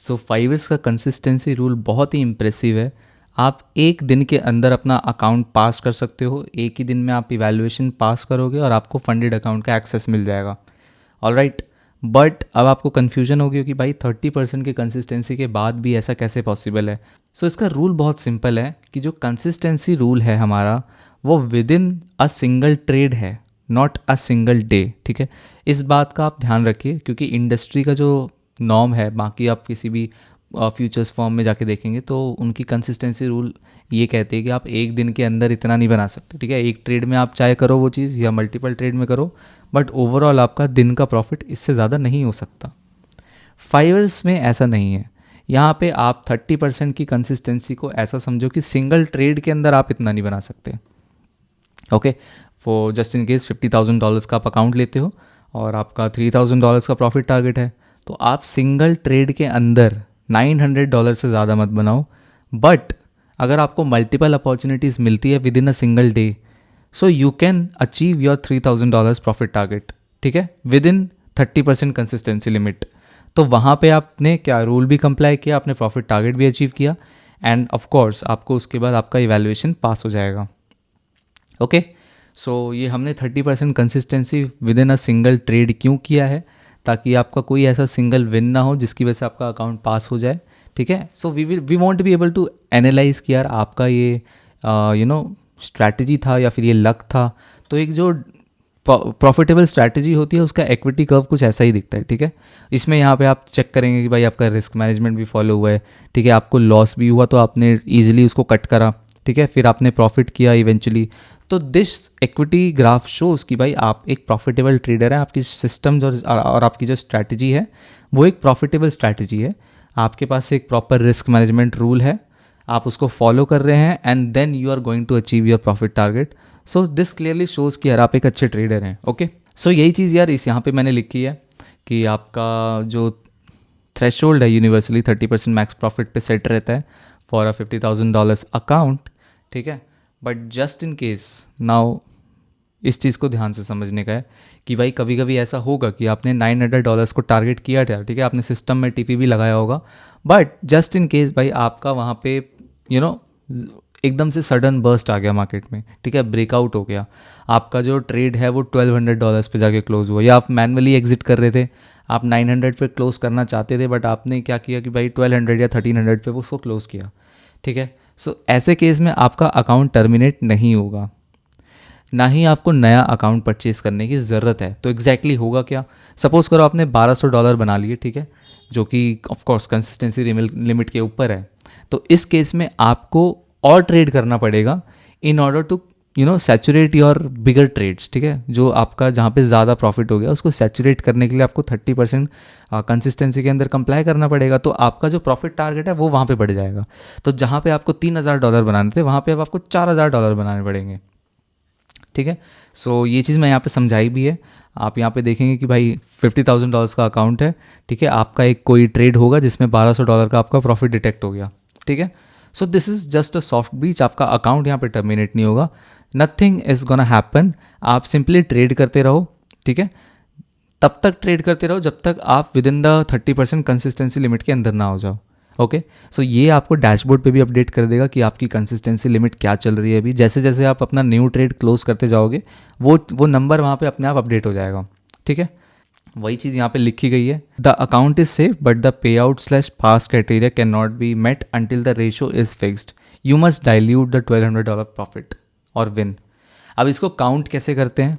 सो फाइवर्स का consistency rule बहुत ही impressive है। आप एक दिन के अंदर अपना अकाउंट पास कर सकते हो, एक ही दिन में आप इवैल्यूएशन पास करोगे और आपको फंडेड अकाउंट का एक्सेस मिल जाएगा। ऑलराइट, बट अब आपको कन्फ्यूजन होगी कि भाई 30% की कंसिस्टेंसी के बाद भी ऐसा कैसे पॉसिबल है। सो इसका रूल बहुत सिंपल है कि जो कंसिस्टेंसी रूल है हमारा, वो with in a single trade है, नॉट अ सिंगल डे। ठीक है, इस बात का आप ध्यान रखिए, क्योंकि इंडस्ट्री का जो नॉर्म है, बाकी आप किसी भी फ्यूचर्स फॉर्म में जाके देखेंगे तो उनकी कंसिस्टेंसी रूल ये कहते हैं कि आप एक दिन के अंदर इतना नहीं बना सकते। ठीक है, एक ट्रेड में आप चाहे करो वो चीज़ या मल्टीपल ट्रेड में करो, बट ओवरऑल आपका दिन का प्रॉफिट इससे ज़्यादा नहीं हो सकता। फाइवर्स में ऐसा नहीं है। यहाँ पे आप 30% की कंसिस्टेंसी को ऐसा समझो कि सिंगल ट्रेड के अंदर आप इतना नहीं बना सकते। Okay, for just in case $50,000 का आप अकाउंट लेते हो और आपका $3,000 का प्रॉफिट टारगेट है, तो आप सिंगल ट्रेड के अंदर $900 से ज़्यादा मत बनाओ। बट अगर आपको मल्टीपल अपॉर्चुनिटीज़ मिलती है with in a single day, so you can achieve your $3,000 profit target. ठीक है, विद इन 30% कंसिस्टेंसी लिमिट। तो वहाँ पे आपने क्या रूल भी कंप्लाई किया, आपने प्रॉफिट टारगेट भी अचीव किया, एंड ऑफ कोर्स आपको उसके बाद आपका इवैल्यूएशन पास हो जाएगा। ओके, सो ये हमने 30% consistency with in a single trade क्यों किया है, ताकि आपका कोई ऐसा सिंगल विन ना हो जिसकी वजह से आपका अकाउंट पास हो जाए। ठीक है, so we want be able to analyse कि यार आपका ये स्ट्रैटेजी था या फिर ये लक था। तो एक जो प्रॉफिटेबल स्ट्रैटेजी होती है उसका इक्विटी कर्व कुछ ऐसा ही दिखता है। ठीक है, इसमें यहाँ पे आप चेक करेंगे कि भाई आपका रिस्क मैनेजमेंट भी फॉलो हुआ है। ठीक है, आपको लॉस भी हुआ तो आपने ईजिली उसको कट करा। ठीक है, फिर आपने प्रॉफिट किया इवेंचुअली। तो दिस इक्विटी ग्राफ शोज़ कि भाई आप एक प्रॉफिटेबल ट्रेडर हैं, आपकी सिस्टम्स और आपकी जो स्ट्रैटेजी है वो एक प्रॉफिटेबल स्ट्रैटेजी है। आपके पास एक प्रॉपर रिस्क मैनेजमेंट रूल है, आप उसको फॉलो कर रहे हैं, and then you are going to achieve your profit target. So this clearly shows कि यार आप एक अच्छे ट्रेडर हैं। ओके, सो यही चीज़ यार इस यहाँ पे मैंने लिखी है कि आपका जो थ्रेशोल्ड है यूनिवर्सली 30% मैक्स प्रॉफिट पे सेट रहता है फॉर अ $50,000 अकाउंट। ठीक है, but just in case now इस चीज़ को ध्यान से समझने का है कि भाई कभी कभी ऐसा होगा कि आपने $900 को टारगेट किया था। ठीक है, आपने सिस्टम में टीपी भी लगाया होगा, बट जस्ट इन केस भाई आपका वहाँ पे यू नो एकदम से सडन बर्स्ट आ गया मार्केट में। ठीक है, ब्रेकआउट हो गया, आपका जो ट्रेड है वो $1,200 पे जाके क्लोज हुआ, या आप मैनुअली एग्जिट कर रहे थे, आप 900 पे क्लोज करना चाहते थे, बट आपने क्या किया कि भाई 1200 या 1300 पे वो उसको क्लोज किया। ठीक है, सो ऐसे केस में आपका अकाउंट टर्मिनेट नहीं होगा, ना ही आपको नया अकाउंट परचेज करने की ज़रूरत है। तो एग्जैक्टली होगा क्या, सपोज़ करो आपने $1,200 बना लिए। ठीक है, जो कि ऑफकोर्स कंसिस्टेंसी लिमिट के ऊपर है। तो इस केस में आपको और ट्रेड करना पड़ेगा in order to saturate your bigger trades. ठीक है, जो आपका जहाँ पे ज़्यादा प्रॉफिट हो गया उसको सैचुरेट करने के लिए आपको 30% कंसिस्टेंसी के अंदर कंप्लाई करना पड़ेगा। तो आपका जो प्रॉफिट टारगेट है वो वहाँ पे बढ़ जाएगा। तो जहाँ पे आपको $3,000 बनाने थे वहाँ पे अब आपको $4,000 बनाने पड़ेंगे। ठीक है, सो ये चीज़ मैं यहाँ पे समझाई भी है। आप यहाँ पे देखेंगे कि भाई $50,000 का अकाउंट है। ठीक है, आपका एक कोई ट्रेड होगा जिसमें $1,200 का आपका प्रॉफिट डिटेक्ट हो गया। ठीक है, so this is just a soft beach, आपका अकाउंट यहाँ पे टर्मिनेट नहीं होगा, नथिंग इज़ गोना हैपन। आप सिंपली ट्रेड करते रहो। ठीक है, तब तक ट्रेड करते रहो जब तक आप with in the 30% consistency limit के अंदर ना हो जाओ। ओके, सो ये आपको डैशबोर्ड पे भी अपडेट कर देगा कि आपकी कंसिस्टेंसी लिमिट क्या चल रही है अभी। जैसे जैसे आप अपना न्यू ट्रेड क्लोज करते जाओगे वो नंबर वहाँ पे अपने आप अपडेट हो जाएगा। ठीक है, वही चीज़ यहाँ पे लिखी गई है, the account is safe but the payout slash pass criteria can not be met until the ratio is fixed, you must dilute the $1,200 profit और विन। अब इसको काउंट कैसे करते हैं,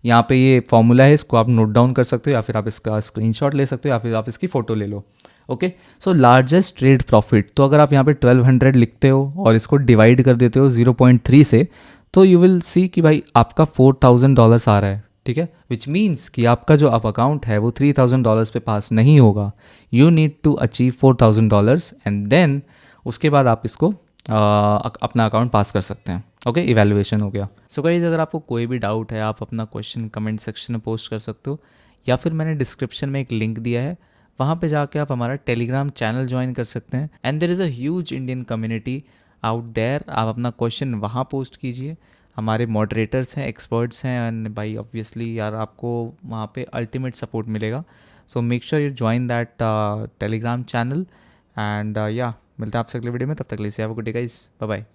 यहाँ पे ये फॉर्मूला है, इसको आप नोट डाउन कर सकते हो या फिर आप इसका स्क्रीनशॉट ले सकते हो या फिर आप इसकी फ़ोटो ले लो। Okay, so largest trade profit, तो अगर आप यहाँ पे 1200 लिखते हो और इसको डिवाइड कर देते हो 0.3 से, तो यू विल सी कि भाई आपका $4,000 आ रहा है। ठीक है, विच मीन्स कि आपका जो आप अकाउंट है वो $3,000 पे पास नहीं होगा। You need to achieve $4,000 and then उसके बाद आप इसको अपना अकाउंट पास कर सकते हैं। ओके, इवैल्यूएशन हो गया। सो गाइस, अगर आपको कोई भी डाउट है आप अपना क्वेश्चन कमेंट सेक्शन में पोस्ट कर सकते हो, या फिर मैंने डिस्क्रिप्शन में एक लिंक दिया है, वहाँ पे जाके आप हमारा टेलीग्राम चैनल ज्वाइन कर सकते हैं। And there is a huge Indian community out there, आप अपना क्वेश्चन वहाँ पोस्ट कीजिए, हमारे मॉडरेटर्स हैं, एक्सपर्ट्स हैं, एंड भाई ऑब्वियसली यार आपको वहाँ पे अल्टीमेट सपोर्ट मिलेगा। So make sure you join that Telegram channel and या मिलते हैं आपसे अगले वीडियो में, तब तक के लिए have a good day guys, bye bye.